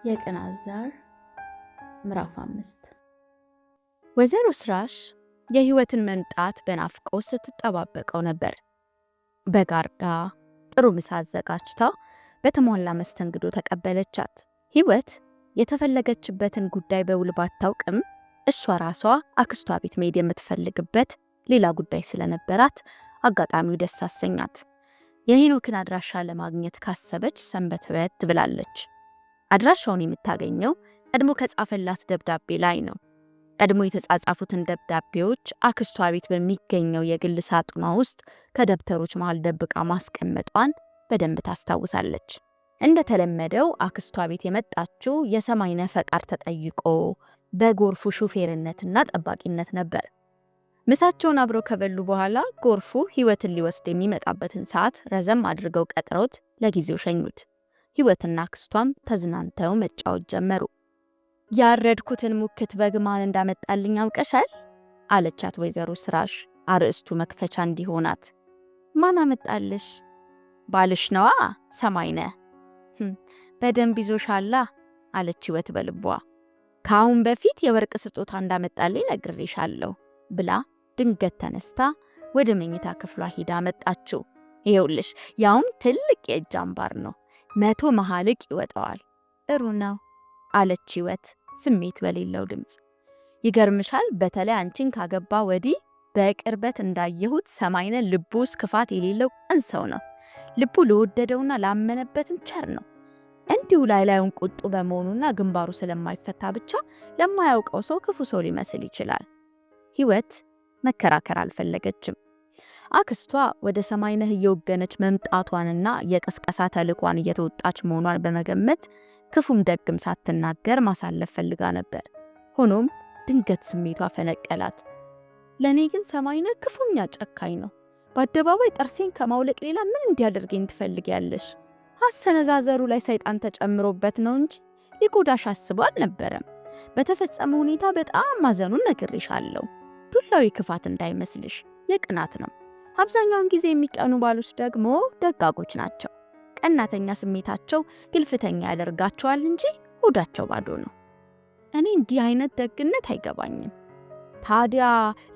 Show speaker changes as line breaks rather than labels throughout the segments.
የቅናት ዛር ምዕራፍ 5
ወይዘሮ ስራሽ የህይወትን መምጣት በናፍቆት ስትጠባበቀው ነበር። በጋርዳ ጥሩ ምሳ አዘጋጅታ በተሟላ መስተንግዶ ተቀበለቻት። ህይወት የተፈለገችበትን ጉዳይ በውል ባታውቅም እሷ ራሷ አክስቷ ቤት መሄድ የምትፈልግበት ሌላ ጉዳይ ስለነበራት አጋጣሚው ደስ አሰኛት። የሄኖክን አድራሻ ለማግኘት ካሰበች ሰንበትበት ብላለች። አድራሻውን የምታገኘው ቀድሞ ከጻፈላት ደብዳቤ ላይ ነው። ቀድሞ የተጻጻፉትን ደብዳቤዎች አክስቷ ቤት በሚገኘው የግል ሳጥኗ ውስጥ ከደብተሮች መሃል ደብቃ ማስቀመጧን በደንብ ታስታውሳለች። እንደተለመደው አክስቷ ቤት የመጣችው የሰማይነ ፈቃድ ተጠይቆ በጎርፉ ሹፌርነትና ጠባቂነት ነበር። ምሳቸውን አብረው ከበሉ በኋላ ጎርፉ ህይወትን ሊወስድ የሚመጣበትን ሰዓት ረዘም አድርገው ቀጥረውት ለጊዜው ሸኙት። ህይወትና አክስቷም ተዝናንተው መጫወት ጀመሩ። ያረድኩትን ሙክት በግማን እንዳመጣልኝ አውቀሻል? አለቻት ወይዘሮ ስራሽ አርዕስቱ መክፈቻ እንዲሆናት። ማን አመጣልሽ? ባልሽ ነዋ፣ ሰማይነ። በደንብ ይዞሻላ አለች ህይወት በልቧ። ከአሁን በፊት የወርቅ ስጦታ እንዳመጣልኝ ነግሬሻለሁ ብላ ድንገት ተነስታ ወደ መኝታ ክፍሏ ሂዳ መጣችው። ይኸውልሽ ያውም ትልቅ የእጅ አምባር ነው፣ 100 መሃልቅ ይወጣዋል። ጥሩ ነው አለች ህይወት ስሜት በሌለው ድምጽ። ይገርምሻል፣ በተለይ አንቺን ካገባ ወዲህ በቅርበት እንዳየሁት ሰማይነ ልቡ ውስጥ ክፋት የሌለው ቅን ሰው ነው። ልቡ ለወደደውና ላመነበትን ቸር ነው። እንዲሁ ላዩን ቁጡ በመሆኑና ግንባሩ ስለማይፈታ ብቻ ለማያውቀው ሰው ክፉ ሰው ሊመስል ይችላል። ህይወት መከራከር አልፈለገችም። አክስቷ ወደ ሰማይነህ እየወገነች መምጣቷንና የቀስቀሳ ተልኳን እየተወጣች መሆኗን በመገመት ክፉም ደግም ሳትናገር ማሳለፍ ፈልጋ ነበር። ሆኖም ድንገት ስሜቷ ፈነቀላት። ለኔ ግን ሰማይነህ ክፉኛ ጨካኝ ነው። በአደባባይ ጥርሴን ከማውለቅ ሌላ ምን እንዲያደርገኝ ትፈልጊያለሽ? አሰነዛዘሩ ላይ ሰይጣን ተጨምሮበት ነው እንጂ ሊጎዳሽ አስቦ አልነበረም። በተፈጸመ ሁኔታ በጣም ማዘኑን ነግሬሻለሁ። ዱላዊ ክፋት እንዳይመስልሽ፣ የቅናት ነው። አብዛኛውን ጊዜ የሚቀኑ ባሎች ደግሞ ደጋጎች ናቸው። ቀናተኛ ስሜታቸው ግልፍተኛ ያደርጋቸዋል እንጂ ሆዳቸው ባዶ ነው። እኔ እንዲህ አይነት ደግነት አይገባኝም። ታዲያ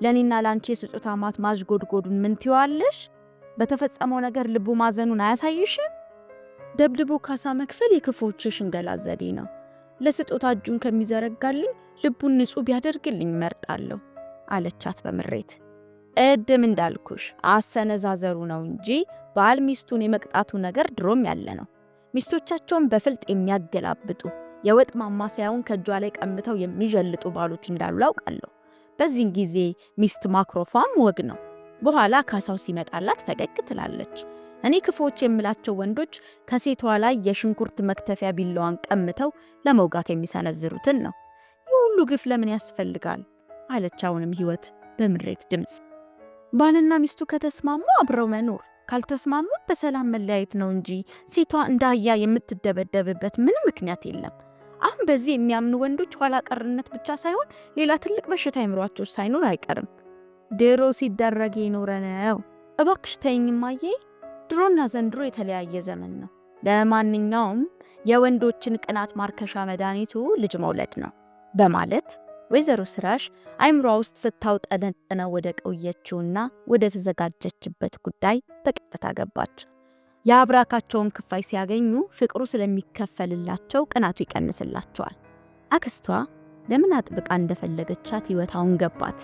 ለኔና ላንቺ የስጦታ ማት ማዥጎድጎዱን ምን ትይዋለሽ? በተፈጸመው ነገር ልቡ ማዘኑን አያሳይሽም? ደብድቦ ካሳ መክፈል የክፎች ሽንገላ ዘዴ ነው። ለስጦታ እጁን ከሚዘረጋልኝ ልቡን ንጹህ ቢያደርግልኝ መርጣለሁ አለቻት በምሬት። እድም እንዳልኩሽ አሰነዛዘሩ ነው እንጂ ባል ሚስቱን የመቅጣቱ ነገር ድሮም ያለ ነው። ሚስቶቻቸውን በፍልጥ የሚያገላብጡ የወጥ ማማሰያውን ከእጇ ላይ ቀምተው የሚጀልጡ ባሎች እንዳሉ አውቃለሁ። በዚህን ጊዜ ሚስት ማክሮፋም ወግ ነው። በኋላ ካሳው ሲመጣላት ፈገግ ትላለች። እኔ ክፎች የምላቸው ወንዶች ከሴቷ ላይ የሽንኩርት መክተፊያ ቢላዋን ቀምተው ለመውጋት የሚሰነዝሩትን ነው። ይህ ሁሉ ግፍ ለምን ያስፈልጋል? አለች አሁንም ህይወት በምሬት ድምጽ። ባልና ሚስቱ ከተስማሙ አብረው መኖር፣ ካልተስማሙ በሰላም መለያየት ነው እንጂ ሴቷ እንዳያ የምትደበደብበት ምንም ምክንያት የለም። አሁን በዚህ የሚያምኑ ወንዶች ኋላ ቀርነት ብቻ ሳይሆን ሌላ ትልቅ በሽታ አይምሯቸው ሳይኖር አይቀርም። ድሮ ሲደረግ የኖረ ነው። እባክሽ ተይኝ እማዬ፣ ድሮና ዘንድሮ የተለያየ ዘመን ነው። ለማንኛውም የወንዶችን ቅናት ማርከሻ መድኃኒቱ ልጅ መውለድ ነው በማለት ወይዘሮ ስራሽ አይምሯ ውስጥ ስታውጠነጥነው ወደ ቆየችውና ወደ ተዘጋጀችበት ጉዳይ በቀጥታ ገባች። የአብራካቸውን ክፋይ ሲያገኙ ፍቅሩ ስለሚከፈልላቸው ቅናቱ ይቀንስላቸዋል። አክስቷ ለምን አጥብቃ እንደፈለገቻት ህይወታውን ገባት።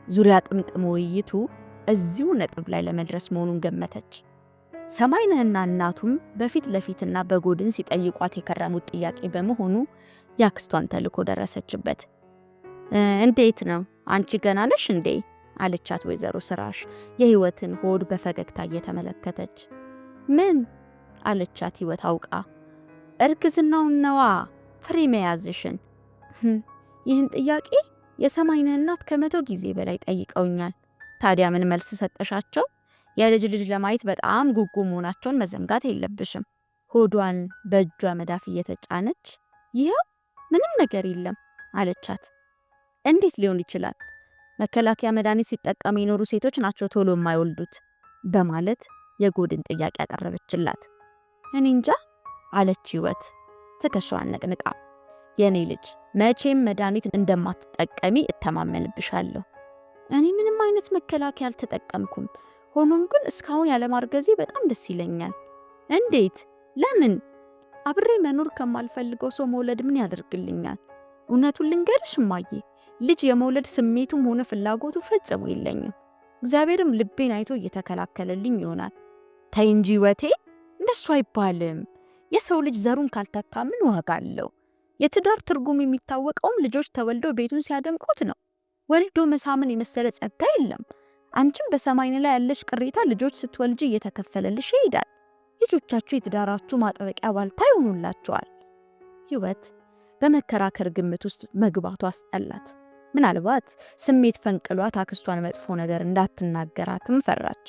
ዙሪያ ጥምጥም ውይይቱ እዚሁ ነጥብ ላይ ለመድረስ መሆኑን ገመተች። ሰማይነህና እናቱም በፊት ለፊትና በጎድን ሲጠይቋት የከረሙት ጥያቄ በመሆኑ የአክስቷን ተልኮ ደረሰችበት። እንዴት ነው አንቺ ገና ነሽ እንዴ? አለቻት ወይዘሮ ስራሽ የህይወትን ሆድ በፈገግታ እየተመለከተች። ምን? አለቻት ህይወት አውቃ። እርግዝናውን ነዋ፣ ፍሬ መያዝሽን። ይህን ጥያቄ የሰማይነህ እናት ከ100 ጊዜ በላይ ጠይቀውኛል። ታዲያ ምን መልስ ሰጠሻቸው? የልጅ ልጅ ለማየት በጣም ጉጉ መሆናቸውን መዘንጋት የለብሽም። ሆዷን በእጇ መዳፍ እየተጫነች ይኸው ምንም ነገር የለም አለቻት። እንዴት ሊሆን ይችላል? መከላከያ መድኃኒት ሲጠቀሙ የኖሩ ሴቶች ናቸው ቶሎ የማይወልዱት በማለት የጎድን ጥያቄ ያቀረበችላት። እኔ እንጃ አለች ህይወት ትከሻዋን ነቅንቃ። የኔ ልጅ መቼም መድኃኒት እንደማትጠቀሚ እተማመንብሻለሁ። እኔ ምንም አይነት መከላከያ አልተጠቀምኩም። ሆኖም ግን እስካሁን ያለማርገዜ በጣም ደስ ይለኛል። እንዴት? ለምን? አብሬ መኖር ከማልፈልገው ሰው መውለድ ምን ያደርግልኛል? እውነቱን ልንገርሽ እማዬ፣ ልጅ የመውለድ ስሜቱም ሆነ ፍላጎቱ ፈጽሞ የለኝም። እግዚአብሔርም ልቤን አይቶ እየተከላከለልኝ ይሆናል። ተይ እንጂ ሕይወቴ፣ እንደሱ አይባልም። የሰው ልጅ ዘሩን ካልተካ ምን ዋጋ አለው? የትዳር ትርጉም የሚታወቀውም ልጆች ተወልደው ቤቱን ሲያደምቁት ነው። ወልዶ መሳምን የመሰለ ጸጋ የለም። አንቺም በሰማይን ላይ ያለሽ ቅሬታ ልጆች ስትወልጂ እየተከፈለልሽ ይሄዳል። ልጆቻችሁ የትዳራችሁ ማጠበቂያ ባልታ ይሆኑላችኋል። ሕይወት በመከራከር ግምት ውስጥ መግባቱ አስጠላት። ምናልባት ስሜት ፈንቅሏት አክስቷን መጥፎ ነገር እንዳትናገራትም ፈራች።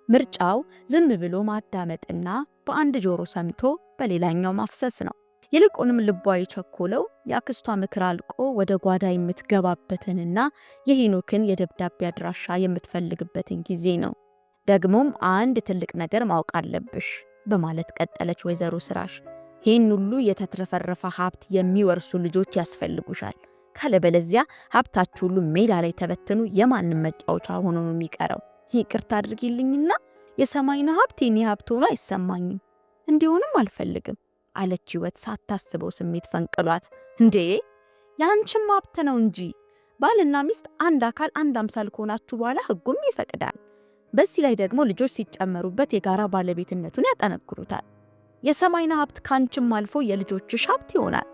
ምርጫው ዝም ብሎ ማዳመጥና በአንድ ጆሮ ሰምቶ በሌላኛው ማፍሰስ ነው። ይልቁንም ልቧ የቸኮለው የአክስቷ ምክር አልቆ ወደ ጓዳ የምትገባበትንና የሄኖክን የደብዳቤ አድራሻ የምትፈልግበትን ጊዜ ነው። ደግሞም አንድ ትልቅ ነገር ማወቅ አለብሽ በማለት ቀጠለች ወይዘሮ ስራሽ። ይህን ሁሉ የተትረፈረፈ ሀብት የሚወርሱ ልጆች ያስፈልጉሻል። ካለበለዚያ ሀብታችሁ ሁሉ ሜዳ ላይ ተበትኑ የማንም መጫወቻ ሆኖ ነው የሚቀረው። ይቅርታ አድርጊልኝና የሰማይና ሀብት የኔ ሀብት ሆኖ አይሰማኝም፣ እንዲሆንም አልፈልግም አለች ሕይወት ሳታስበው ስሜት ፈንቅሏት። እንዴ ያንቺም ሀብት ነው እንጂ ባልና ሚስት አንድ አካል አንድ አምሳል ከሆናችሁ በኋላ ሕጉም ይፈቅዳል። በዚህ ላይ ደግሞ ልጆች ሲጨመሩበት የጋራ ባለቤትነቱን ያጠነክሩታል። የሰማይና ሀብት ካንቺም አልፎ የልጆችሽ ሀብት ይሆናል።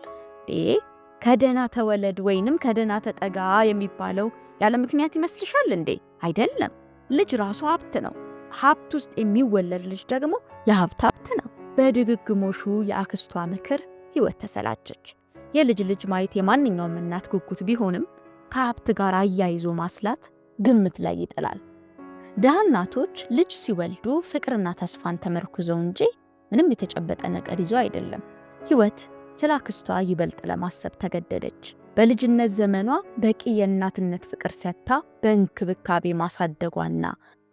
ከደና ተወለድ ወይንም ከደና ተጠጋ የሚባለው ያለ ምክንያት ይመስልሻል እንዴ? አይደለም። ልጅ ራሱ ሀብት ነው። ሀብት ውስጥ የሚወለድ ልጅ ደግሞ የሀብት ሀብት ነው። በድግግሞሹ የአክስቷ ምክር ሕይወት ተሰላቸች። የልጅ ልጅ ማየት የማንኛውም እናት ጉጉት ቢሆንም ከሀብት ጋር አያይዞ ማስላት ግምት ላይ ይጥላል። ድሃ እናቶች ልጅ ሲወልዱ ፍቅርና ተስፋን ተመርኩዘው እንጂ ምንም የተጨበጠ ነገር ይዞ አይደለም። ሕይወት ስለ አክስቷ ይበልጥ ለማሰብ ተገደደች። በልጅነት ዘመኗ በቂ የእናትነት ፍቅር ሰጥታ በእንክብካቤ ማሳደጓና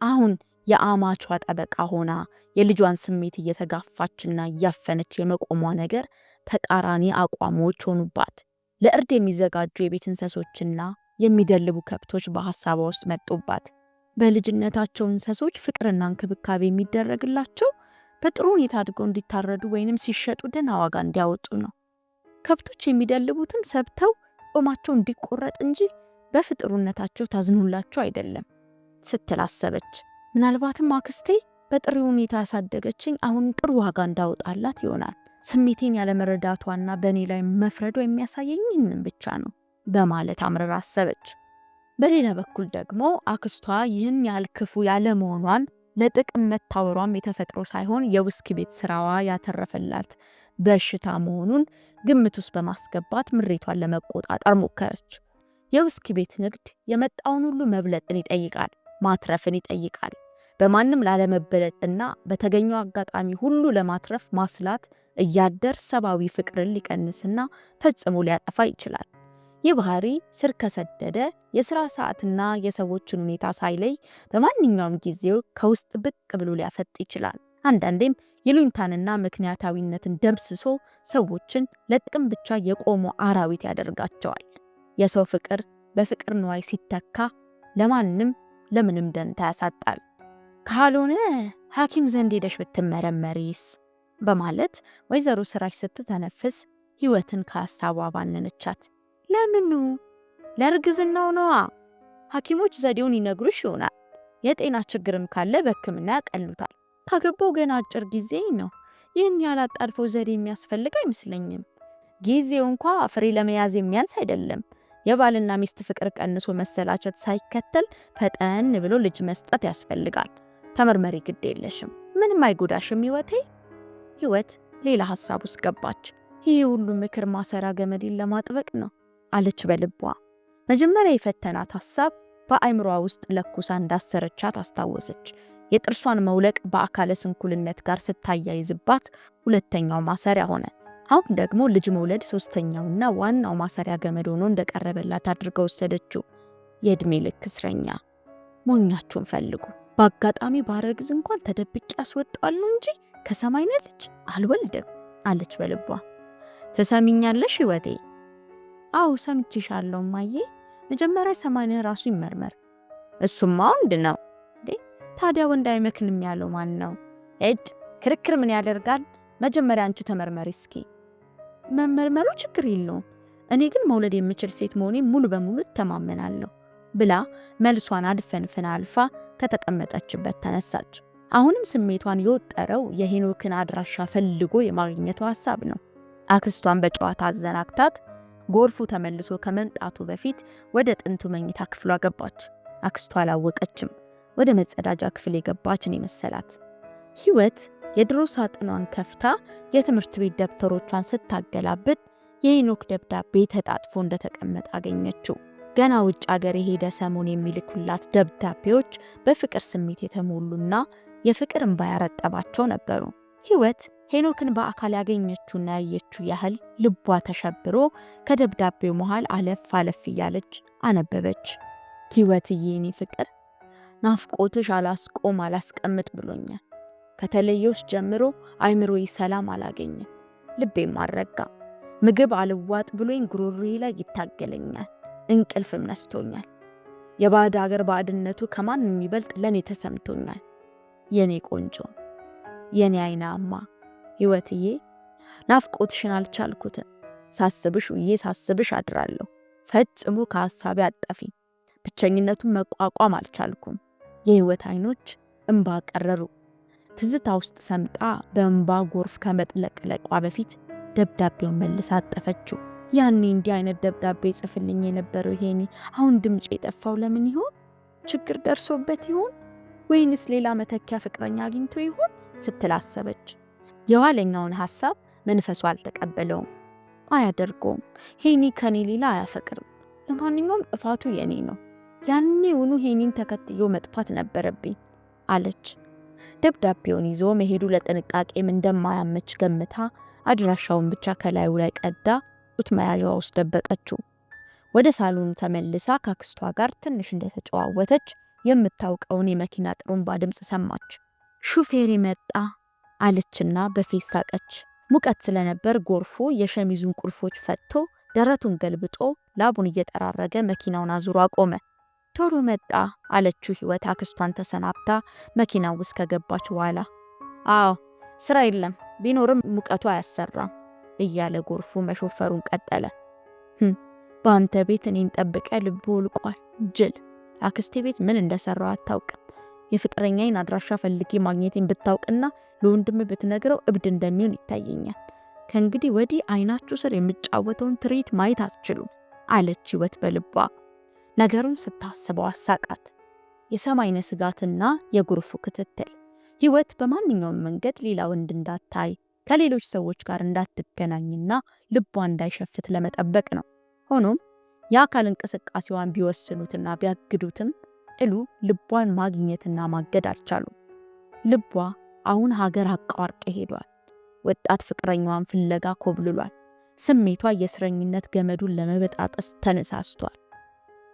አሁን የአማቿ ጠበቃ ሆና የልጇን ስሜት እየተጋፋችና እያፈነች የመቆሟ ነገር ተቃራኒ አቋሞች ሆኑባት። ለእርድ የሚዘጋጁ የቤት እንስሶችና የሚደልቡ ከብቶች በሐሳቧ ውስጥ መጡባት። በልጅነታቸው እንስሶች ፍቅርና እንክብካቤ የሚደረግላቸው በጥሩ ሁኔታ አድገው እንዲታረዱ ወይንም ሲሸጡ ደህና ዋጋ እንዲያወጡ ነው። ከብቶች የሚደልቡትን ሰብተው ቆማቸው እንዲቆረጥ እንጂ በፍጥሩነታቸው ታዝኑላቸው አይደለም ስትል አሰበች። ምናልባትም አክስቴ በጥሩ ሁኔታ ያሳደገችኝ አሁን ጥሩ ዋጋ እንዳወጣላት ይሆናል። ስሜቴን ያለመረዳቷና በእኔ ላይ መፍረዷ የሚያሳየኝ ይህንን ብቻ ነው በማለት አምርራ አሰበች። በሌላ በኩል ደግሞ አክስቷ ይህን ያህል ክፉ ያለመሆኗን ለጥቅም መታወሯም የተፈጥሮ ሳይሆን የውስኪ ቤት ስራዋ ያተረፈላት በሽታ መሆኑን ግምት ውስጥ በማስገባት ምሬቷን ለመቆጣጠር ሞከረች። የውስኪ ቤት ንግድ የመጣውን ሁሉ መብለጥን ይጠይቃል፣ ማትረፍን ይጠይቃል። በማንም ላለመበለጥና በተገኘው አጋጣሚ ሁሉ ለማትረፍ ማስላት እያደር ሰብአዊ ፍቅርን ሊቀንስና ፈጽሞ ሊያጠፋ ይችላል። ይህ ባህሪ ስር ከሰደደ የሥራ ሰዓትና የሰዎችን ሁኔታ ሳይለይ በማንኛውም ጊዜው ከውስጥ ብቅ ብሎ ሊያፈጥ ይችላል። አንዳንዴም ይሉኝታንና ምክንያታዊነትን ደምስሶ ሰዎችን ለጥቅም ብቻ የቆሙ አራዊት ያደርጋቸዋል። የሰው ፍቅር በፍቅር ንዋይ ሲተካ ለማንም ለምንም ደንታ ያሳጣል። ካልሆነ ሐኪም ዘንድ ሄደሽ ብትመረመሪስ በማለት ወይዘሮ ስራሽ ስትተነፍስ ሕይወትን ከሐሳቧ ባነነቻት። ለምኑ? ለእርግዝናው ነዋ። ሐኪሞች ዘዴውን ይነግሩሽ ይሆናል። የጤና ችግርም ካለ በሕክምና ያቀሉታል። ካገባው ገና አጭር ጊዜ ነው። ይህን ያህል አጣድፈው ዘዴ የሚያስፈልግ አይመስለኝም። ጊዜው እንኳ ፍሬ ለመያዝ የሚያንስ አይደለም። የባልና ሚስት ፍቅር ቀንሶ መሰላቸት ሳይከተል ፈጠን ብሎ ልጅ መስጠት ያስፈልጋል። ተመርመሪ፣ ግድ የለሽም፣ ምንም አይጎዳሽም ሕይወቴ። ሕይወት ሌላ ሐሳብ ውስጥ ገባች። ይህ ሁሉ ምክር ማሰራ ገመዴን ለማጥበቅ ነው አለች በልቧ። መጀመሪያ የፈተናት ሐሳብ በአይምሯ ውስጥ ለኩሳ እንዳሰረቻት አስታወሰች። የጥርሷን መውለቅ በአካለ ስንኩልነት ጋር ስታያይዝባት ሁለተኛው ማሰሪያ ሆነ። አሁን ደግሞ ልጅ መውለድ ሶስተኛውና ዋናው ማሰሪያ ገመድ ሆኖ እንደቀረበላት አድርጋ ወሰደችው። የእድሜ ልክ እስረኛ። ሞኛችሁን ፈልጉ። በአጋጣሚ ባረግዝ እንኳን ተደብቄ ያስወጣዋለሁ እንጂ ከሰማይነ ልጅ አልወልድም አለች በልቧ። ትሰሚኛለሽ ህይወቴ? አዎ ሰምቼሻለሁ እማዬ። መጀመሪያ ሰማንያ ራሱ ይመርመር። እሱማ ወንድ ነው እንዴ? ታዲያ ወንድ አይመክንም ያለው ማን ነው? እድ ክርክር ምን ያደርጋል? መጀመሪያ አንቺ ተመርመሪ እስኪ። መመርመሩ ችግር የለውም፣ እኔ ግን መውለድ የምችል ሴት መሆኔ ሙሉ በሙሉ ተማመናለሁ ብላ መልሷን አድፈንፍና አልፋ ከተቀመጠችበት ተነሳች። አሁንም ስሜቷን የወጠረው የሄኖክን አድራሻ ፈልጎ የማግኘቱ ሐሳብ ነው። አክስቷን በጨዋታ አዘናግታት ጎርፉ ተመልሶ ከመምጣቱ በፊት ወደ ጥንቱ መኝታ ክፍሏ ገባች። አክስቷ አላወቀችም። ወደ መጸዳጃ ክፍል የገባችን የመሰላት ህይወት የድሮ ሳጥኗን ከፍታ የትምህርት ቤት ደብተሮቿን ስታገላብጥ የሄኖክ ደብዳቤ ተጣጥፎ እንደተቀመጠ አገኘችው። ገና ውጭ ሀገር የሄደ ሰሞን የሚልኩላት ደብዳቤዎች በፍቅር ስሜት የተሞሉና የፍቅር እንባ ያረጠባቸው ነበሩ። ህይወት ሄኖክን በአካል ያገኘችውና ያየችው ያህል ልቧ ተሸብሮ ከደብዳቤው መሃል አለፍ አለፍ እያለች አነበበች። ህይወትዬ፣ የኔ ፍቅር፣ ናፍቆትሽ አላስቆም አላስቀምጥ ብሎኛል። ከተለየውሽ ጀምሮ አይምሮዬ ሰላም አላገኘም፣ ልቤም አልረጋ። ምግብ አልዋጥ ብሎኝ ጉሮሮዬ ላይ ይታገለኛል፣ እንቅልፍም ነስቶኛል። የባዕድ ሀገር ባዕድነቱ ከማን የሚበልጥ ለኔ ተሰምቶኛል። የኔ ቆንጆ፣ የኔ አይናማ ህይወትዬ፣ ናፍቆትሽን አልቻልኩትም። ሳስብሽ ውዬ ሳስብሽ አድራለሁ። ፈጽሞ ከሐሳቤ አጠፊ። ብቸኝነቱን መቋቋም አልቻልኩም። የህይወት አይኖች እንባ ቀረሩ። ትዝታ ውስጥ ሰምጣ በእንባ ጎርፍ ከመጥለቅለቋ በፊት ደብዳቤውን መልሳ አጠፈችው። ያኔ እንዲህ አይነት ደብዳቤ ጽፍልኝ የነበረው ይሄኔ አሁን ድምፁ የጠፋው ለምን ይሆን? ችግር ደርሶበት ይሆን? ወይንስ ሌላ መተኪያ ፍቅረኛ አግኝቶ ይሆን ስትል አሰበች። የኋለኛውን ሐሳብ መንፈሱ አልተቀበለውም፣ አያደርገውም። ሄኒ ከኔ ሌላ አያፈቅርም። ለማንኛውም ጥፋቱ የኔ ነው። ያኔውኑ ሄኒን ተከትዮ መጥፋት ነበረብኝ አለች። ደብዳቤውን ይዞ መሄዱ ለጥንቃቄም እንደማያመች ገምታ አድራሻውን ብቻ ከላዩ ላይ ቀዳ ጡት መያዣዋ ውስጥ ደበቀችው። ወደ ሳሎኑ ተመልሳ ከአክስቷ ጋር ትንሽ እንደተጨዋወተች የምታውቀውን የመኪና ጥሩምባ ድምፅ ሰማች። ሹፌር መጣ አለችና በፌስ ሳቀች። ሙቀት ስለነበር ጎርፎ የሸሚዙን ቁልፎች ፈትቶ ደረቱን ገልብጦ ላቡን እየጠራረገ መኪናውን አዙሮ አቆመ። ቶሎ መጣ አለችው ህይወት አክስቷን ተሰናብታ መኪናው ውስጥ ከገባች በኋላ። አዎ ስራ የለም፣ ቢኖርም ሙቀቱ አያሰራም እያለ ጎርፎ መሾፈሩን ቀጠለ። በአንተ ቤት እኔን ጠብቀ ልብ ወልቋል ጅል። አክስቴ ቤት ምን እንደሰራው አታውቅም። የፍቅረኛዬን አድራሻ ፈልጌ ማግኘቴን ብታውቅና ለወንድም ብትነግረው እብድ እንደሚሆን ይታየኛል። ከእንግዲህ ወዲህ አይናችሁ ስር የምጫወተውን ትርኢት ማየት አትችሉም አለች ህይወት በልቧ። ነገሩን ስታስበው አሳቃት። የሰማይነ ስጋትና የጎርፉ ክትትል ህይወት በማንኛውም መንገድ ሌላ ወንድ እንዳታይ ከሌሎች ሰዎች ጋር እንዳትገናኝና ልቧ እንዳይሸፍት ለመጠበቅ ነው። ሆኖም የአካል እንቅስቃሴዋን ቢወስኑትና ቢያግዱትም እሉ ልቧን ማግኘትና ማገድ አልቻሉም። ልቧ አሁን ሀገር አቋርጦ ሄዷል። ወጣት ፍቅረኛዋን ፍለጋ ኮብልሏል። ስሜቷ የእስረኝነት ገመዱን ለመበጣጠስ ተነሳስቷል።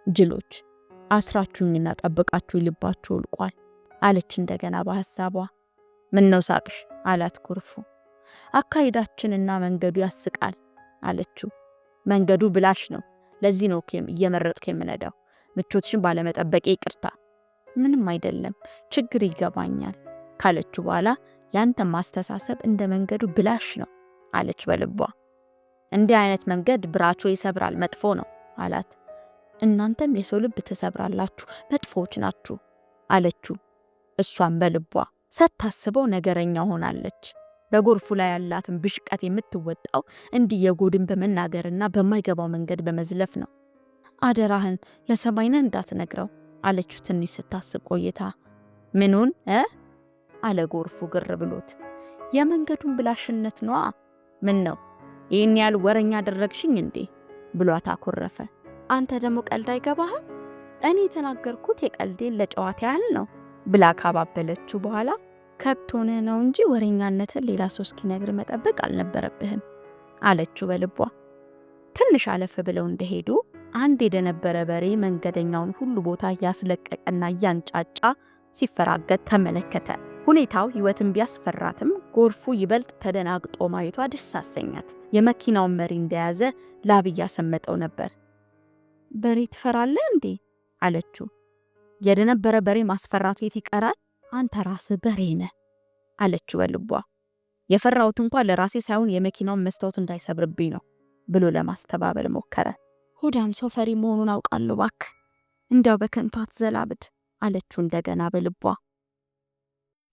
ጅሎች አስራችሁኝና ጠብቃችሁ ልባችሁ ወልቋል አለች እንደገና በሐሳቧ። ምን ነው ሳቅሽ አላት ጎርፉ። አካሄዳችንና መንገዱ ያስቃል አለችው። መንገዱ ብላሽ ነው፣ ለዚህ ነው እየመረጥኩ የምነዳው። ምቾትሽን ባለመጠበቄ ይቅርታ። ምንም አይደለም፣ ችግር ይገባኛል ካለችው በኋላ ያንተ ማስተሳሰብ እንደ መንገዱ ብላሽ ነው አለች በልቧ። እንዲህ አይነት መንገድ ብራቾ ይሰብራል፣ መጥፎ ነው አላት። እናንተም የሰው ልብ ትሰብራላችሁ፣ መጥፎዎች ናችሁ አለችው። እሷም በልቧ ሳታስበው ነገረኛ ሆናለች። በጎርፉ ላይ ያላትን ብሽቀት የምትወጣው እንዲህ የጎድን በመናገርና በማይገባው መንገድ በመዝለፍ ነው። አደራህን ለሰማይነ እንዳትነግረው አለችው ትንሽ ስታስብ ቆይታ። ምኑን አለ ጎርፉ ግር ብሎት። የመንገዱን ብላሽነት ነዋ። ምን ነው ይህን ያህል ወረኛ አደረግሽኝ እንዴ ብሏት አኮረፈ። አንተ ደግሞ ቀልድ አይገባህም? እኔ የተናገርኩት የቀልዴን ለጨዋታ ያህል ነው ብላ ካባበለችው በኋላ ከብት ሆነ ነው እንጂ ወረኛነትን ሌላ ሰው እስኪነግር መጠበቅ አልነበረብህም አለችው በልቧ። ትንሽ አለፍ ብለው እንደሄዱ አንድ የደነበረ በሬ መንገደኛውን ሁሉ ቦታ እያስለቀቀና እያንጫጫ ሲፈራገጥ ተመለከተ። ሁኔታው ህይወትን ቢያስፈራትም ጎርፉ ይበልጥ ተደናግጦ ማየቷ ደስ አሰኛት። የመኪናውን መሪ እንደያዘ ላብ እያሰመጠው ነበር። በሬ ትፈራለህ እንዴ አለችው። የደነበረ በሬ ማስፈራቱ የት ይቀራል? አንተ ራስህ በሬ ነህ አለችው በልቧ። የፈራሁት እንኳን ለራሴ ሳይሆን የመኪናውን መስታወት እንዳይሰብርብኝ ነው ብሎ ለማስተባበል ሞከረ። ሆዳም ሰው ፈሪ መሆኑን አውቃለሁ እባክህ፣ እንዲያው በከንቱ አትዘላብድ አለችው እንደገና በልቧ።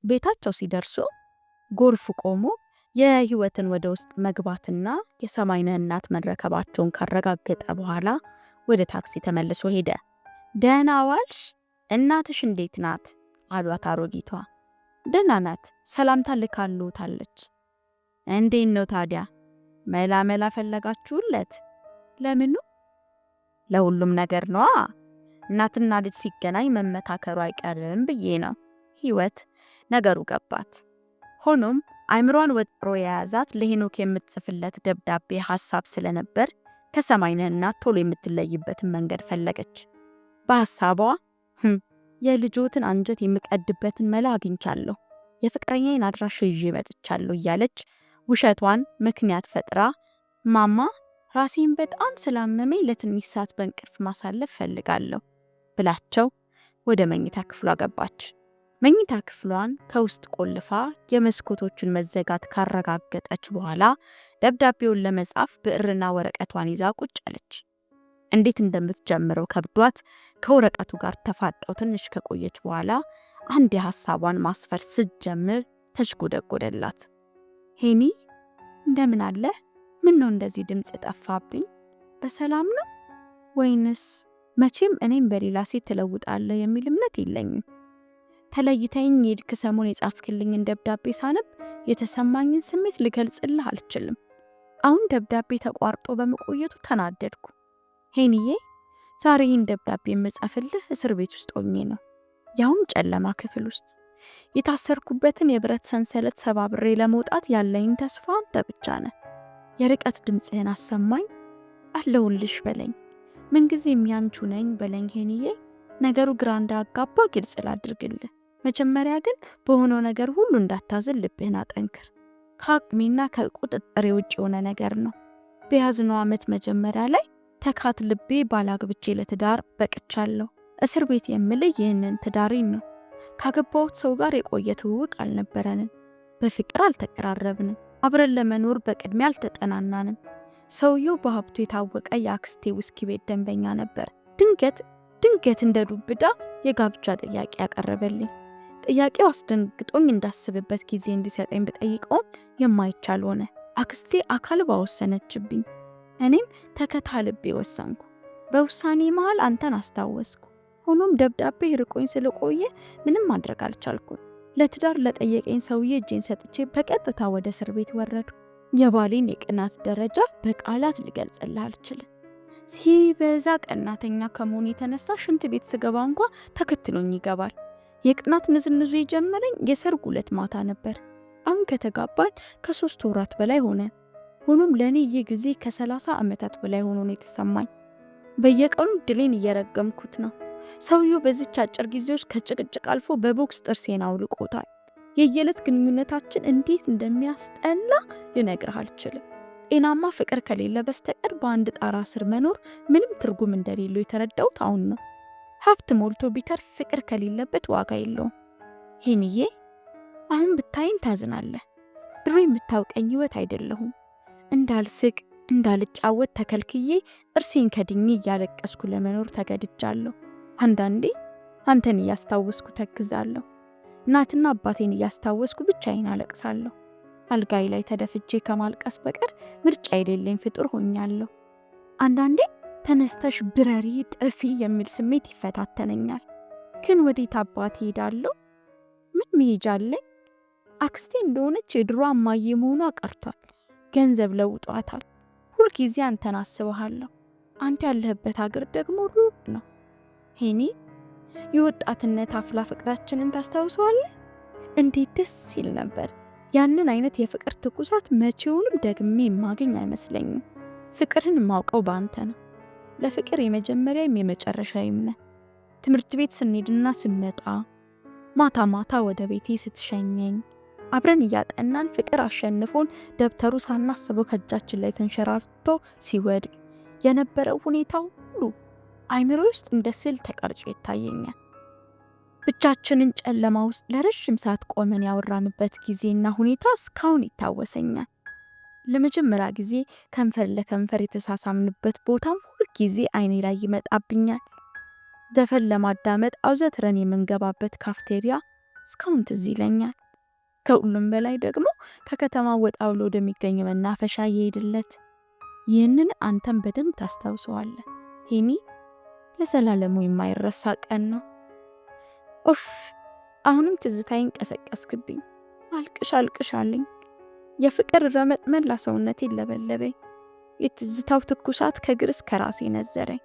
ቤታቸው ሲደርሱ ጎርፍ ቆሞ የህይወትን ወደ ውስጥ መግባትና የሰማይነህ እናት መረከባቸውን ካረጋገጠ በኋላ ወደ ታክሲ ተመልሶ ሄደ። ደህና ዋልሽ፣ እናትሽ እንዴት ናት አሏት አሮጊቷ። ደህና ናት፣ ሰላምታ ልካልዎታለች። እንዴት ነው ታዲያ? መላ ፈለጋችሁለት? ለምኑ? ለሁሉም ነገር ነዋ። እናትና ልጅ ሲገናኝ መመካከሩ አይቀርም ብዬ ነው። ህይወት ነገሩ ገባት። ሆኖም አይምሯን ወጥሮ የያዛት ለሄኖክ የምትጽፍለት ደብዳቤ ሐሳብ ስለነበር ከሰማይነህ እናት ቶሎ የምትለይበትን መንገድ ፈለገች። በሐሳቧ የልጆትን አንጀት የምቀድበትን መላ አግኝቻለሁ፣ የፍቅረኛዬን አድራሻ ይዤ መጥቻለሁ እያለች ውሸቷን ምክንያት ፈጥራ ማማ ራሴን በጣም ስላመመኝ ለትንሽ ሰዓት በእንቅልፍ ማሳለፍ ፈልጋለሁ ብላቸው ወደ መኝታ ክፍሏ ገባች። መኝታ ክፍሏን ከውስጥ ቆልፋ የመስኮቶቹን መዘጋት ካረጋገጠች በኋላ ደብዳቤውን ለመጻፍ ብዕርና ወረቀቷን ይዛ ቁጭ አለች። እንዴት እንደምትጀምረው ከብዷት ከወረቀቱ ጋር ተፋጠው ትንሽ ከቆየች በኋላ አንድ የሐሳቧን ማስፈር ስትጀምር ተሽጎደጎደላት። ሄኒ እንደምን አለ? ምን ነው እንደዚህ ድምፅ ጠፋብኝ? በሰላም ነው ወይንስ? መቼም እኔም በሌላ ሴት ትለውጣለህ የሚል እምነት የለኝም። ተለይተኝ የሄድክ ሰሞን የጻፍክልኝን ደብዳቤ ሳነብ የተሰማኝን ስሜት ልገልጽልህ አልችልም። አሁን ደብዳቤ ተቋርጦ በመቆየቱ ተናደድኩ። ሄኒዬ ዛሬ ይህን ደብዳቤ የምጽፍልህ እስር ቤት ውስጥ ሆኜ ነው፣ ያውም ጨለማ ክፍል ውስጥ። የታሰርኩበትን የብረት ሰንሰለት ሰባብሬ ለመውጣት ያለኝ ተስፋ አንተ ብቻ ነህ። የርቀት ድምፅህን አሰማኝ፣ አለሁልሽ በለኝ፣ ምንጊዜም ያንቹ ነኝ በለኝ ሄኒዬ። ነገሩ ግራ እንዳጋባ ግልጽ ላድርግልህ። መጀመሪያ ግን በሆነው ነገር ሁሉ እንዳታዝን ልብህን አጠንክር። ከአቅሜና ከቁጥጥሬ ውጭ የሆነ ነገር ነው። በያዝነው ዓመት መጀመሪያ ላይ ተካት ልቤ ባላግብቼ ለትዳር በቅቻለሁ። እስር ቤት የምልህ ይህንን ትዳሬን ነው። ካገባሁት ሰው ጋር የቆየ ትውውቅ አልነበረንም። በፍቅር አልተቀራረብንም። አብረን ለመኖር በቅድሚያ አልተጠናናንም። ሰውየው በሀብቱ የታወቀ የአክስቴ ውስኪ ቤት ደንበኛ ነበር። ድንገት እንደ ዱብዳ የጋብቻ ጥያቄ ያቀረበልኝ። ጥያቄው አስደንግጦኝ እንዳስብበት ጊዜ እንዲሰጠኝ ብጠይቀውም የማይቻል ሆነ። አክስቴ አካል ባወሰነችብኝ፣ እኔም ተከታልቤ ወሰንኩ። በውሳኔ መሃል አንተን አስታወስኩ። ሆኖም ደብዳቤ ርቆኝ ስለቆየ ምንም ማድረግ አልቻልኩም። ለትዳር ለጠየቀኝ ሰውዬ እጄን ሰጥቼ በቀጥታ ወደ እስር ቤት ወረዱ። የባሌን የቅናት ደረጃ በቃላት ልገልጽልህ አልችልም። ሲበዛ ቀናተኛ ከመሆኑ የተነሳ ሽንት ቤት ስገባ እንኳ ተከትሎኝ ይገባል። የቅናት ንዝንዙ የጀመረኝ የሰርጉ ዕለት ማታ ነበር። አሁን ከተጋባን ከ3 ወራት በላይ ሆነ። ሆኖም ለእኔ ይህ ጊዜ ከ30 ዓመታት በላይ ሆኖ ነው የተሰማኝ። በየቀኑ ድሌን እየረገምኩት ነው። ሰውየው በዚች አጭር ጊዜ ውስጥ ከጭቅጭቅ አልፎ በቦክስ ጥርሴን አውልቆታል። የየዕለት ግንኙነታችን እንዴት እንደሚያስጠላ ልነግርህ አልችልም። ጤናማ ፍቅር ከሌለ በስተቀር በአንድ ጣራ ስር መኖር ምንም ትርጉም እንደሌለው የተረዳሁት አሁን ነው። ሀብት ሞልቶ ቢተርፍ ፍቅር ከሌለበት ዋጋ የለውም። ሄኒዬ አሁን ብታይን ታዝናለህ። ድሮ የምታውቀኝ ህይወት አይደለሁም። እንዳልስቅ እንዳልጫወት ተከልክዬ ጥርሴን ከድኜ እያለቀስኩ ለመኖር ተገድጃለሁ። አንዳንዴ አንተን እያስታወስኩ ተክዛለሁ። እናትና አባቴን እያስታወስኩ ብቻዬን አለቅሳለሁ። አልጋይ ላይ ተደፍቼ ከማልቀስ በቀር ምርጫ የሌለኝ ፍጡር ሆኛለሁ። አንዳንዴ ተነስተሽ ብረሪ ጥፊ የሚል ስሜት ይፈታተነኛል። ግን ወዴት አባቴ ሄዳለሁ? ምን መሄጃለኝ? አክስቴ እንደሆነች የድሮ እማዬ መሆኗ ቀርቷል። ገንዘብ ለውጧታል። ሁልጊዜ አንተን አስበሃለሁ። አንተ ያለህበት ሀገር ደግሞ ሩቅ ነው። ሄኒ የወጣትነት አፍላ ፍቅራችንን ታስታውሰዋለህ? እንዴት ደስ ሲል ነበር። ያንን አይነት የፍቅር ትኩሳት መቼውንም ደግሜ የማገኝ አይመስለኝም። ፍቅርን የማውቀው በአንተ ነው። ለፍቅር የመጀመሪያም የመጨረሻዬም ነህ። ትምህርት ቤት ስንሄድና ስንመጣ፣ ማታ ማታ ወደ ቤቴ ስትሸኘኝ አብረን እያጠናን ፍቅር አሸንፎን ደብተሩ ሳናስበው ከእጃችን ላይ ተንሸራርቶ ሲወድቅ የነበረው ሁኔታው ሁሉ አይምሮ ውስጥ እንደ ስዕል ተቀርጾ ይታየኛል። ብቻችንን ጨለማ ውስጥ ለረጅም ሰዓት ቆመን ያወራንበት ጊዜና ሁኔታ እስካሁን ይታወሰኛል። ለመጀመሪያ ጊዜ ከንፈር ለከንፈር የተሳሳምንበት ቦታም ሁል ጊዜ አይኔ ላይ ይመጣብኛል። ዘፈን ለማዳመጥ አውዘትረን የምንገባበት ካፍቴሪያ እስካሁን ትዝ ይለኛል። ከሁሉም በላይ ደግሞ ከከተማ ወጣ ብሎ ወደሚገኝ መናፈሻ የሄድለት። ይህንን አንተም በደንብ ታስታውሰዋለህ ሄኒ። ለዘላለሙ የማይረሳ ቀን ነው። ኡፍ! አሁንም ትዝታዬን ቀሰቀስክብኝ። አልቅሽ አለኝ። የፍቅር ረመጥ መላ ሰውነቴን ለበለበኝ። የትዝታው ትኩሳት ከእግር እስከ ራሴ ነዘረኝ።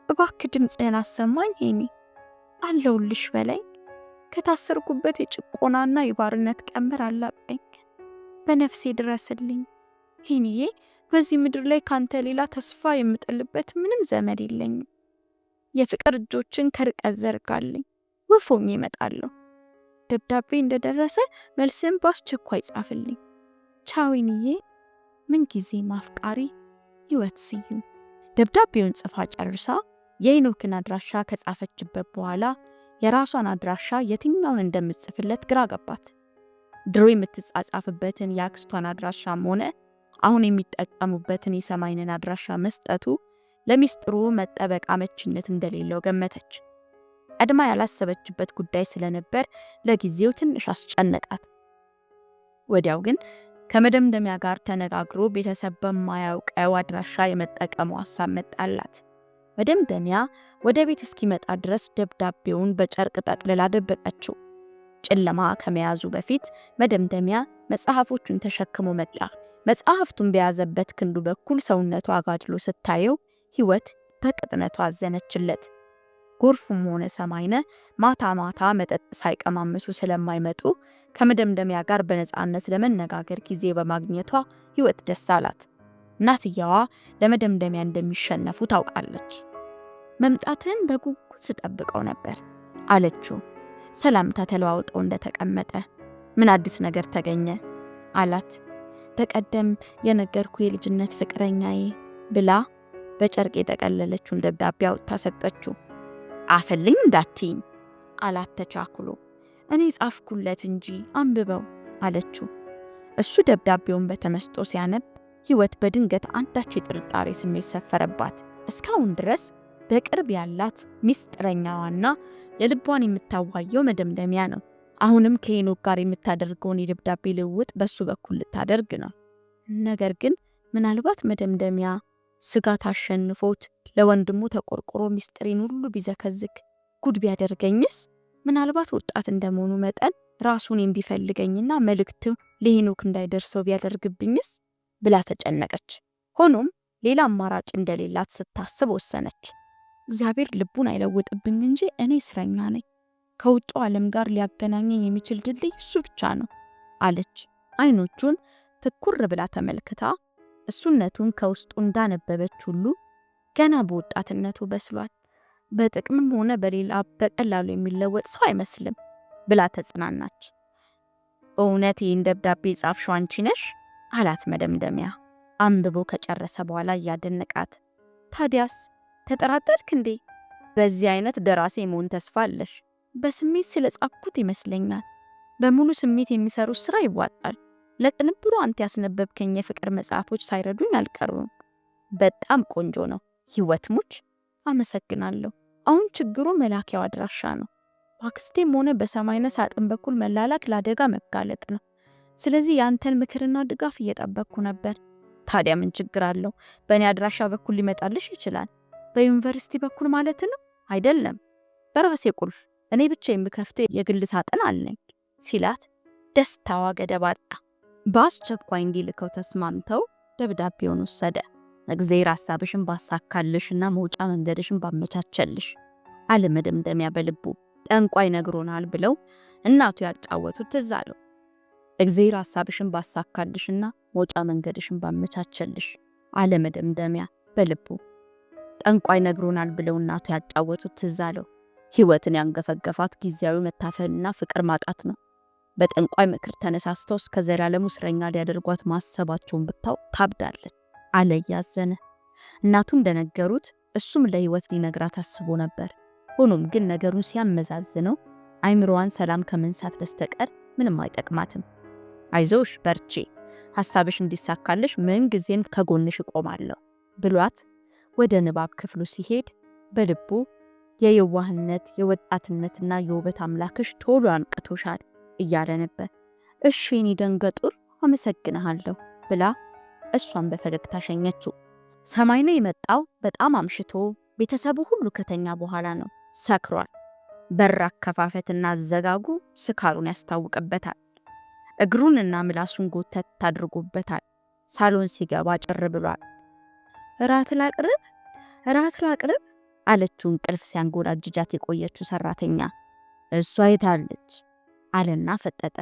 እባክህ ድምፅህን አሰማኝ ሄኒ፣ አለሁልሽ በለኝ። ከታሰርኩበት የጭቆናና የባርነት ቀንበር አላቀኝ። በነፍሴ ድረስልኝ ሄኒዬ። በዚህ ምድር ላይ ካንተ ሌላ ተስፋ የምጥልበት ምንም ዘመድ የለኝም። የፍቅር እጆችን ከርቀት ዘርጋልኝ፣ ወፎኝ እመጣለሁ። ደብዳቤ እንደደረሰ መልስን በአስቸኳይ ጻፍልኝ። ቻዊንዬ፣ ምንጊዜም አፍቃሪ ህይወት ስዩም። ደብዳቤውን ጽፋ ጨርሳ የሄኖክን አድራሻ ከጻፈችበት በኋላ የራሷን አድራሻ የትኛውን እንደምትጽፍለት ግራ ገባት። ድሮ የምትጻጻፍበትን የአክስቷን አድራሻም ሆነ አሁን የሚጠቀሙበትን የሰማይንን አድራሻ መስጠቱ ለሚስጥሩ መጠበቅ አመችነት እንደሌለው ገመተች። ቀድማ ያላሰበችበት ጉዳይ ስለነበር ለጊዜው ትንሽ አስጨነቃት። ወዲያው ግን ከመደምደሚያ ጋር ተነጋግሮ ቤተሰብ በማያውቀው አድራሻ የመጠቀሙ ሐሳብ መጣላት። መደምደሚያ ወደ ቤት እስኪመጣ ድረስ ደብዳቤውን በጨርቅ ጠቅልላ ደበቀችው። ጨለማ ከመያዙ በፊት መደምደሚያ መጽሐፎቹን ተሸክሞ መጣ። መጽሐፍቱን በያዘበት ክንዱ በኩል ሰውነቱ አጋድሎ ስታየው ህይወት በቅጥነቱ አዘነችለት። ጎርፉም ሆነ ሰማይነ ማታ ማታ መጠጥ ሳይቀማምሱ ስለማይመጡ ከመደምደሚያ ጋር በነፃነት ለመነጋገር ጊዜ በማግኘቷ ህይወት ደስ አላት። እናትየዋ ለመደምደሚያ እንደሚሸነፉ ታውቃለች። መምጣትን በጉጉት ስጠብቀው ነበር አለችው። ሰላምታ ተለዋውጠው እንደተቀመጠ ምን አዲስ ነገር ተገኘ አላት። በቀደም የነገርኩ የልጅነት ፍቅረኛዬ ብላ በጨርቅ የጠቀለለችውን ደብዳቤ አውጥታ ሰጠችው። አፈልኝ እንዳትይኝ አላት ተቻኩሎ። እኔ ጻፍኩለት እንጂ አንብበው አለችው። እሱ ደብዳቤውን በተመስጦ ሲያነብ ህይወት በድንገት አንዳች የጥርጣሬ ስሜት ሰፈረባት። እስካሁን ድረስ በቅርብ ያላት ሚስጥረኛዋና የልቧን የምታዋየው መደምደሚያ ነው። አሁንም ከሄኖክ ጋር የምታደርገውን የደብዳቤ ልውውጥ በሱ በኩል ልታደርግ ነው። ነገር ግን ምናልባት መደምደሚያ ስጋት አሸንፎት ለወንድሙ ተቆርቆሮ ሚስጥሬን ሁሉ ቢዘከዝክ ጉድ ቢያደርገኝስ? ምናልባት ወጣት እንደመሆኑ መጠን ራሱን ቢፈልገኝና መልእክቱ ለሄኖክ እንዳይደርሰው ቢያደርግብኝስ ብላ ተጨነቀች። ሆኖም ሌላ አማራጭ እንደሌላት ስታስብ ወሰነች። እግዚአብሔር ልቡን አይለውጥብኝ እንጂ እኔ እስረኛ ነኝ። ከውጭው ዓለም ጋር ሊያገናኘኝ የሚችል ድልድይ እሱ ብቻ ነው አለች። አይኖቹን ትኩር ብላ ተመልክታ እሱነቱን ከውስጡ እንዳነበበች ሁሉ ገና በወጣትነቱ በስሏል፣ በጥቅምም ሆነ በሌላ በቀላሉ የሚለወጥ ሰው አይመስልም ብላ ተጽናናች። እውነት ይህን ደብዳቤ ጻፍሽው አንቺ ነሽ አላት መደምደሚያ አንብቦ ከጨረሰ በኋላ እያደነቃት። ታዲያስ ተጠራጠርክ እንዴ? በዚህ አይነት ደራሲ መሆን ተስፋ አለሽ? በስሜት ስለጻፍኩት ይመስለኛል። በሙሉ ስሜት የሚሰሩት ስራ ይዋጣል። ለቅንብሩ አንተ ያስነበብከኝ የፍቅር መጽሐፎች ሳይረዱኝ አልቀሩም። በጣም ቆንጆ ነው ህይወት ሙች። አመሰግናለሁ። አሁን ችግሩ መላኪያው አድራሻ ነው። በአክስቴም ሆነ በሰማይነ ሳጥን በኩል መላላክ ለአደጋ መጋለጥ ነው። ስለዚህ ያንተን ምክርና ድጋፍ እየጠበቅኩ ነበር። ታዲያ ምን ችግር አለው? በእኔ አድራሻ በኩል ሊመጣልሽ ይችላል። በዩኒቨርሲቲ በኩል ማለት ነው አይደለም? በራሴ ቁልፍ እኔ ብቻ የምከፍተው የግል ሳጥን አለኝ ሲላት ደስታዋ ገደብ አጣ። በአስቸኳይ እንዲልከው ተስማምተው ደብዳቤውን ወሰደ። እግዚአብሔር ሐሳብሽን ባሳካልሽና መውጫ መንገድሽን ባመቻቸልሽ አለ መደምደሚያ በልቡ። ጠንቋይ ነግሮናል ብለው እናቱ ያጫወቱት ትዝ አለው። እግዚአብሔር ሐሳብሽን ባሳካልሽና መውጫ መንገድሽን ባመቻቸልሽ አለ መደምደሚያ በልቡ። ጠንቋይ ነግሮናል ብለው እናቱ ያጫወቱት ትዝ አለው። ህይወትን ያንገፈገፋት ጊዜያዊ መታፈንና ፍቅር ማጣት ነው። በጠንቋይ ምክር ተነሳስተው እስከ ዘላለሙ እስረኛ ሊያደርጓት ማሰባቸውን ብታው ታብዳለች አለ እያዘነ። እናቱ እንደነገሩት እሱም ለህይወት ሊነግራት አስቦ ነበር። ሆኖም ግን ነገሩን ሲያመዛዝነው አይምሮዋን ሰላም ከመንሳት በስተቀር ምንም አይጠቅማትም። አይዞሽ በርቺ፣ ሐሳብሽ እንዲሳካልሽ ምን ጊዜም ከጎንሽ እቆማለሁ ብሏት ወደ ንባብ ክፍሉ ሲሄድ በልቡ የየዋህነት የወጣትነትና የውበት አምላክሽ ቶሎ አንቅቶሻል እያለ ነበር። እሺ የኔ ደንገጡር አመሰግንሃለሁ ብላ እሷን በፈገግታ ሸኘችው። ሰማይነህ የመጣው በጣም አምሽቶ ቤተሰቡ ሁሉ ከተኛ በኋላ ነው። ሰክሯል። በር አከፋፈትና አዘጋጉ ስካሩን ያስታውቅበታል። እግሩንና ምላሱን ጎተት ታድርጎበታል። ሳሎን ሲገባ ጭር ብሏል። እራት ላቅርብ አለችው እንቅልፍ ሲያንጎላጅጃት የቆየችው ሰራተኛ። እሷ የታለች አለና ፈጠጠ።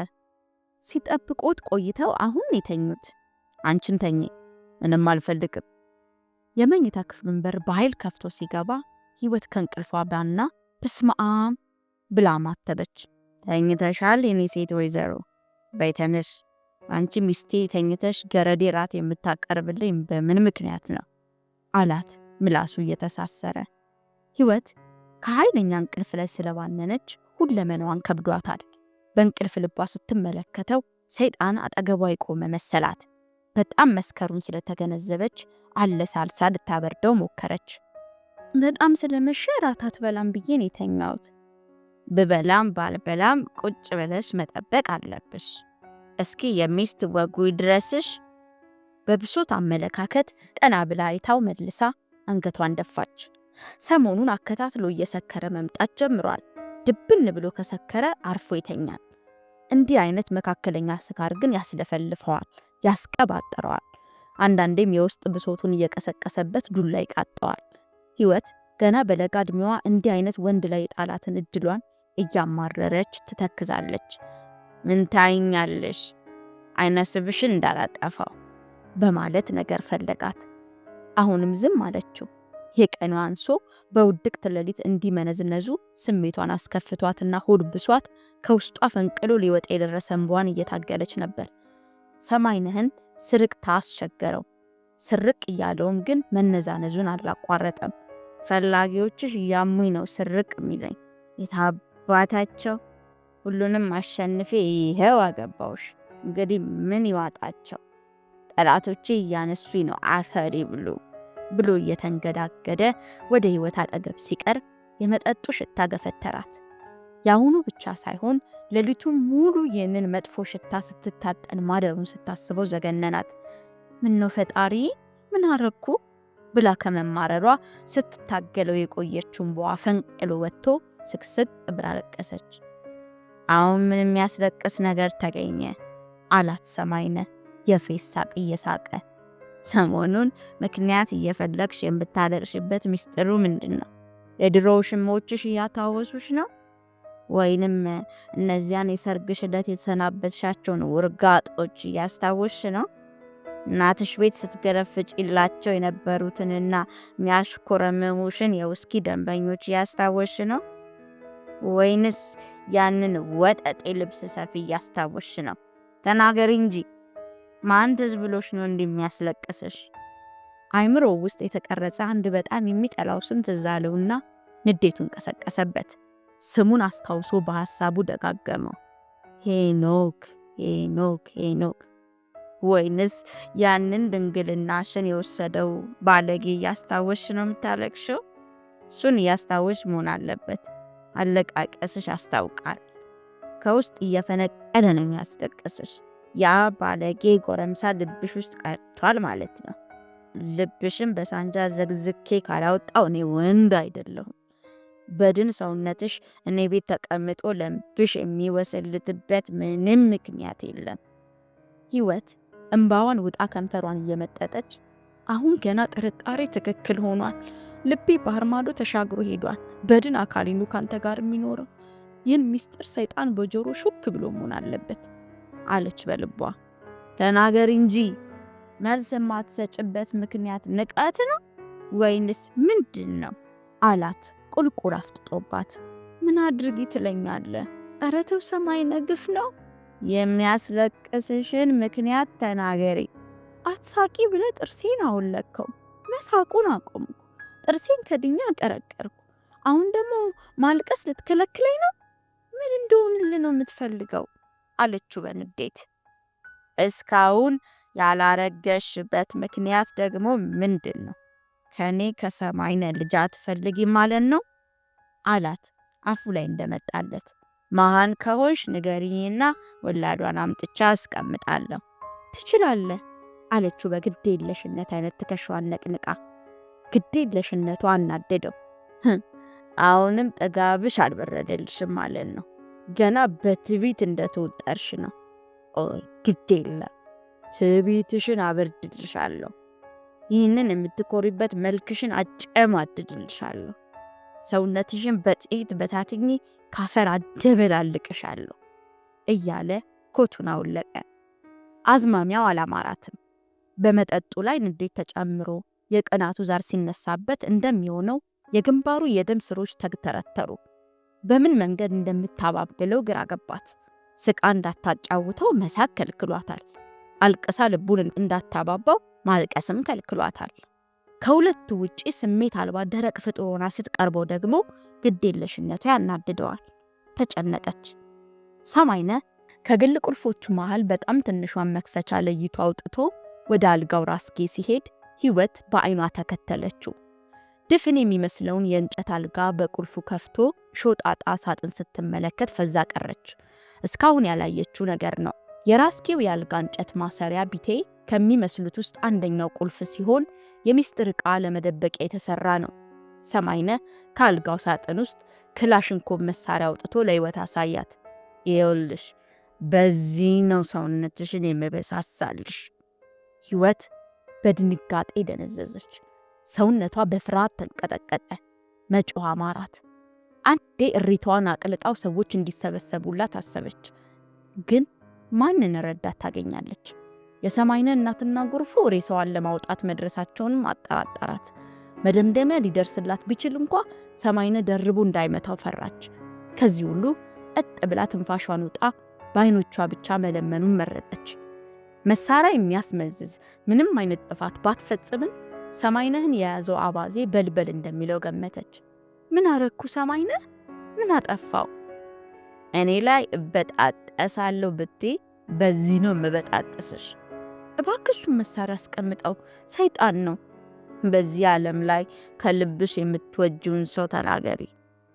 ሲጠብቆት ቆይተው አሁን የተኙት። አንቺም ተኚ፣ ምንም አልፈልግም። የመኝታ ክፍሉን በር በኃይል ከፍቶ ሲገባ ህይወት ከእንቅልፏ ባና በስመአብ ብላ ማተበች። ተኝተሻል የኔ ሴት ወይዘሮ፣ በይተነሽ። አንቺ ሚስቴ ተኝተሽ ገረዴ ራት የምታቀርብልኝ በምን ምክንያት ነው አላት ምላሱ እየተሳሰረ። ህይወት ከኃይለኛ እንቅልፍ ላይ ስለባነነች ሁለመናዋን ከብዷታል። በእንቅልፍ ልቧ ስትመለከተው ሰይጣን አጠገቧ የቆመ መሰላት። በጣም መስከሩን ስለተገነዘበች አለሳልሳ ልታበርደው ሞከረች። በጣም ስለመሸ ራት አትበላም ብዬ ነው የተኛሁት። ብበላም ባልበላም ቁጭ ብለሽ መጠበቅ አለብሽ። እስኪ የሚስት ወጉ ይድረስሽ። በብሶት አመለካከት ቀና ብላ አይታው መልሳ አንገቷን ደፋች። ሰሞኑን አከታትሎ እየሰከረ መምጣት ጀምሯል። ድብን ብሎ ከሰከረ አርፎ ይተኛል። እንዲህ አይነት መካከለኛ ስካር ግን ያስለፈልፈዋል፣ ያስቀባጥረዋል። አንዳንዴም የውስጥ ብሶቱን እየቀሰቀሰበት ዱላ ይቃጠዋል። ህይወት ገና በለጋ እድሜዋ እንዲህ አይነት ወንድ ላይ የጣላትን እድሏን እያማረረች ትተክዛለች። ምን ታይኛለሽ? አይነስብሽን እንዳላጠፋው በማለት ነገር ፈለጋት። አሁንም ዝም አለችው። የቀኑ አንሶ በውድቅት ሌሊት እንዲመነዝነዙ ስሜቷን አስከፍቷትና ሆድ ብሷት ከውስጧ ፈንቅሎ ሊወጣ የደረሰ እንባዋን እየታገለች ነበር። ሰማይነህን ስርቅ ታስቸገረው። ስርቅ እያለውም ግን መነዛነዙን አላቋረጠም። ፈላጊዎችሽ እያሙኝ ነው ስርቅ የሚለኝ፣ የታባታቸው ሁሉንም አሸንፌ ይሄው አገባውሽ። እንግዲህ ምን ይዋጣቸው? ጠላቶቼ እያነሱኝ ነው አፈሪ ብሎ እየተንገዳገደ ወደ ህይወት አጠገብ ሲቀርብ የመጠጡ ሽታ ገፈተራት። ያሁኑ ብቻ ሳይሆን ሌሊቱን ሙሉ ይህንን መጥፎ ሽታ ስትታጠን ማደሩን ስታስበው ዘገነናት። ምን ነው ፈጣሪ ምን አረኩ ብላ ከመማረሯ ስትታገለው የቆየችውን በዋ ፈንቅሎ ወጥቶ ስቅስቅ ብላ ለቀሰች። አሁን ምን የሚያስለቅስ ነገር ተገኘ አላት ሰማይነህ የፌስ ሳቅ እየሳቀ። ሰሞኑን ምክንያት እየፈለግሽ የምታለቅሽበት ሚስጥሩ ምንድን ነው? የድሮ ሽሞችሽ እያታወሱሽ ነው? ወይንም እነዚያን የሰርግሽ ዕለት የተሰናበትሻቸውን ውርጋጦች እያስታወስሽ ነው? እናትሽ ቤት ስትገለፍጪላቸው የነበሩትንና የሚያሽኮረመሙሽን የውስኪ ደንበኞች እያስታወስሽ ነው? ወይንስ ያንን ወጠጤ ልብስ ሰፊ እያስታወስሽ ነው? ተናገሪ እንጂ ማን ትዝ ብሎሽ ነው እንደሚያስለቅስሽ? አይምሮ ውስጥ የተቀረጸ አንድ በጣም የሚጠላው ስም ትዝ አለውና ንዴቱን ቀሰቀሰበት። ስሙን አስታውሶ በሐሳቡ ደጋገመው። ሄኖክ ሄኖክ ሄኖክ። ወይንስ ያንን ድንግልናሽን የወሰደው ባለጌ እያስታወስሽ ነው የምታለቅሽው? እሱን እያስታወስሽ መሆን አለበት። አለቃቀስሽ ያስታውቃል። ከውስጥ እየፈነቀለ ነው የሚያስለቅስሽ። ያ ባለጌ ጎረምሳ ልብሽ ውስጥ ቀርቷል ማለት ነው። ልብሽን በሳንጃ ዘግዝኬ ካላወጣው እኔ ወንድ አይደለሁም። በድን ሰውነትሽ እኔ ቤት ተቀምጦ ለምብሽ የሚወሰልትበት ምንም ምክንያት የለም። ህይወት እንባዋን ውጣ ከንፈሯን እየመጠጠች አሁን ገና ጥርጣሬ ትክክል ሆኗል። ልቤ ባህር ማዶ ተሻግሮ ሄዷል። በድን አካሊኑ ካንተ ጋር የሚኖረው ይህን ሚስጥር ሰይጣን በጆሮ ሹክ ብሎ መሆን አለበት አለች በልቧ። ተናገሪ እንጂ መልስ የማትሰጭበት ምክንያት ንቀት ነው ወይንስ ምንድን ነው አላት ቁልቁል አፍጥጦባት። ምን አድርጊ ትለኛለህ? ኧረ ተው ሰማይነ፣ ግፍ ነው። የሚያስለቅስሽን ምክንያት ተናገሪ። አትሳቂ ብለህ ጥርሴን አወለከው። መሳቁን አቆምኩ። ጥርሴን ከድኛ ቀረቀርኩ። አሁን ደግሞ ማልቀስ ልትከለክለኝ ነው? ምን እንደሆንልህ ነው የምትፈልገው? አለችው በንዴት። እስካሁን ያላረገሽበት ምክንያት ደግሞ ምንድን ነው? ከኔ ከሰማይነ ልጅ አትፈልጊም ማለት ነው አላት አፉ ላይ እንደመጣለት። መሃን ከሆንሽ ንገሪኝና ወላዷን አምጥቻ አስቀምጣለሁ። ትችላለህ አለችው በግዴለሽነት አይነት ትከሻዋን ነቅንቃ። ግዴለሽነቷ አናደደው። አሁንም ጥጋብሽ አልበረደልሽም ማለት ነው። ገና በትዕቢት እንደተወጠርሽ ነው። ኦይ ግዴለ፣ ትዕቢትሽን አበርድልሻለሁ። ይህንን የምትኮሪበት መልክሽን አጨማድድልሻለሁ። ሰውነትሽን በጥይት በታትኝ ካፈር አደበላልቅሻለሁ እያለ ኮቱን አውለቀ። አዝማሚያው አላማራትም። በመጠጡ ላይ ንዴት ተጨምሮ የቅናቱ ዛር ሲነሳበት እንደሚሆነው የግንባሩ የደም ስሮች ተግተረተሩ። በምን መንገድ እንደምታባብለው ግራ ገባት። ስቃ እንዳታጫውተው መሳቅ ከልክሏታል። አልቅሳ ልቡን እንዳታባባው ማልቀስም ከልክሏታል። ከሁለቱ ውጪ ስሜት አልባ ደረቅ ፍጡር ሆና ስትቀርበው ደግሞ ግዴለሽነቷ ያናድደዋል። ተጨነቀች። ሰማይነ ከግል ቁልፎቹ መሃል በጣም ትንሿን መክፈቻ ለይቶ አውጥቶ ወደ አልጋው ራስጌ ሲሄድ ህይወት በአይኗ ተከተለችው። ድፍን የሚመስለውን የእንጨት አልጋ በቁልፉ ከፍቶ ሾጣጣ ሳጥን ስትመለከት ፈዛ ቀረች። እስካሁን ያላየችው ነገር ነው። የራስጌው የአልጋ እንጨት ማሰሪያ ቢቴ ከሚመስሉት ውስጥ አንደኛው ቁልፍ ሲሆን የሚስጥር ዕቃ ለመደበቂያ የተሰራ ነው። ሰማይነ ከአልጋው ሳጥን ውስጥ ክላሽንኮቭ መሳሪያ አውጥቶ ለህይወት አሳያት። ይኸውልሽ፣ በዚህ ነው ሰውነትሽን የምበሳሳልሽ። ህይወት በድንጋጤ ደነዘዘች። ሰውነቷ በፍርሃት ተንቀጠቀጠ። መጮህ አማራት። አንዴ እሪቷን አቅልጣው ሰዎች እንዲሰበሰቡላት አሰበች። ግን ማንን ረዳት ታገኛለች? የሰማይነ እናትና ጎርፉ ሬሳዋን ለማውጣት መድረሳቸውንም አጠራጠራት። መደምደሚያ ሊደርስላት ቢችል እንኳ ሰማይነ ደርቦ እንዳይመታው ፈራች። ከዚህ ሁሉ እጥ ብላ ትንፋሿን ውጣ በአይኖቿ ብቻ መለመኑን መረጠች። መሳሪያ የሚያስመዝዝ ምንም አይነት ጥፋት ባትፈጽምን ሰማይነህን የያዘው አባዜ በልበል እንደሚለው ገመተች። ምን አረኩ ሰማይነ? ምን አጠፋው? እኔ ላይ እበጣጠሳለሁ ብቴ በዚህ ነው የምበጣጥስሽ። እባክሱን መሳሪያ አስቀምጠው፣ ሰይጣን ነው። በዚህ ዓለም ላይ ከልብሽ የምትወጂውን ሰው ተናገሪ።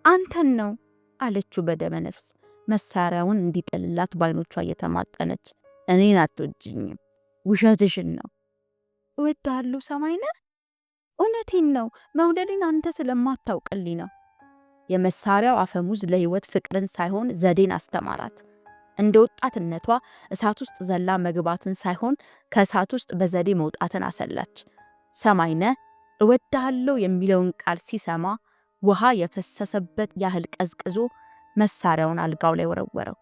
አንተን ነው አለችው በደመ ነፍስ መሳሪያውን እንዲጥልላት ባይኖቿ እየተማጠነች። እኔን አትወጂኝም፣ ውሸትሽን ነው። እወድሃለሁ ሰማይነ፣ እውነቴን ነው። መውደድን አንተ ስለማታውቅልኝ ነው። የመሳሪያው አፈሙዝ ለህይወት ፍቅርን ሳይሆን ዘዴን አስተማራት። እንደ ወጣትነቷ እሳት ውስጥ ዘላ መግባትን ሳይሆን ከእሳት ውስጥ በዘዴ መውጣትን አሰላች። ሰማይነ እወድሃለሁ የሚለውን ቃል ሲሰማ ውሃ የፈሰሰበት ያህል ቀዝቅዞ መሳሪያውን አልጋው ላይ ወረወረው።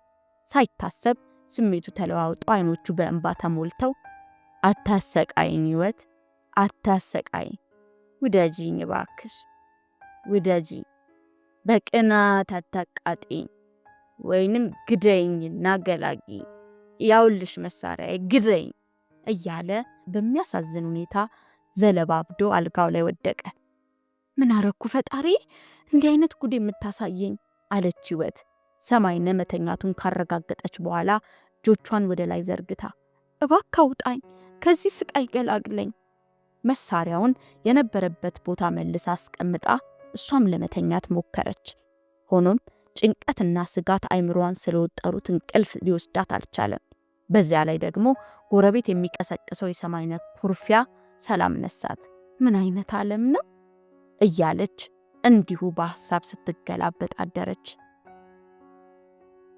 ሳይታሰብ ስሜቱ ተለዋውጦ አይኖቹ በእንባ ተሞልተው አታሰቃይኝ ህይወት፣ አታሰቃይኝ፣ ውደጂኝ እባክሽ፣ ውደጂኝ፣ በቅናት አታቃጢኝ፣ ወይንም ግደኝና ገላጊ፣ ያውልሽ መሳሪያ ግደኝ እያለ በሚያሳዝን ሁኔታ ዘለባብዶ አልጋው ላይ ወደቀ። ምን አረኩ ፈጣሪ፣ እንዲህ አይነት ጉድ የምታሳየኝ አለች ህይወት። ሰማይነ መተኛቱን ካረጋገጠች በኋላ እጆቿን ወደ ላይ ዘርግታ እባክህ አውጣኝ፣ ከዚህ ስቃይ ገላግለኝ። መሳሪያውን የነበረበት ቦታ መልሳ አስቀምጣ እሷም ለመተኛት ሞከረች። ሆኖም ጭንቀትና ስጋት አይምሮዋን ስለወጠሩት እንቅልፍ ሊወስዳት አልቻለም። በዚያ ላይ ደግሞ ጎረቤት የሚቀሰቅሰው የሰማይነ ኩርፊያ ሰላም ነሳት። ምን አይነት ዓለም ነው እያለች እንዲሁ በሐሳብ ስትገላበጥ አደረች።